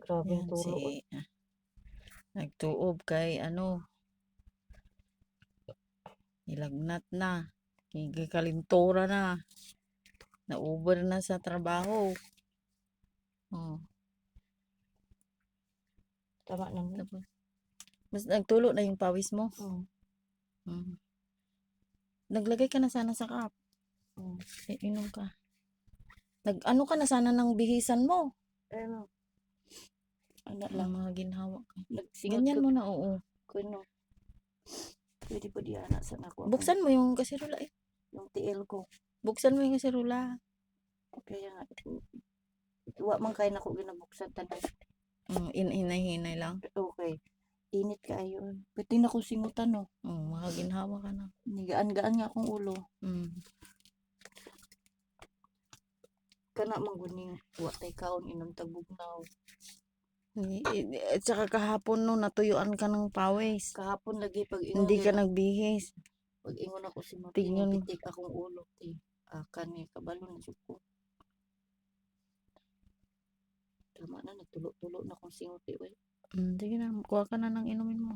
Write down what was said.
Grabe yung Yan tulo ko. si nagtuob kay nilagnat na. Kalintura na. Nauber na sa trabaho. Oh, Tama na mo. tapos mas nagtulo na yung pawis mo. Mm. Naglagay ka na sana sa cup. Inom ka. Nag-ano ka na sana ng bihisan mo. Ano? Ano Ang lang. mga ginhawa ka. Nagsingot Ganyan ko. mo na, oo. Kuno. Pwede po di anak sa nako. Buksan mo yung kasirula eh. Yung TL ko. Buksan mo yung kasirula. Kaya nga. Wa man kay nako ginabuksan tanan. Hinay-hinay lang. Okay. Init kaayo. Pwede na ko singutan no. Mga ginhawa ka na. Nigaan-gaan nga akong ulo. Kana mangguning wa tay kaon inom tagbugnaw. At saka kahapon no, natuyuan ka ng pawis. Kahapon lagi pag ingon Hindi ka nagbihis. pag ingon ako si Mati, Tingnan. pitik akong ulo ti. Kani kabalo na jud ko. Tama na nagtulo-tulo na kong singot eh. Sige na, kuha ka na ng inumin mo.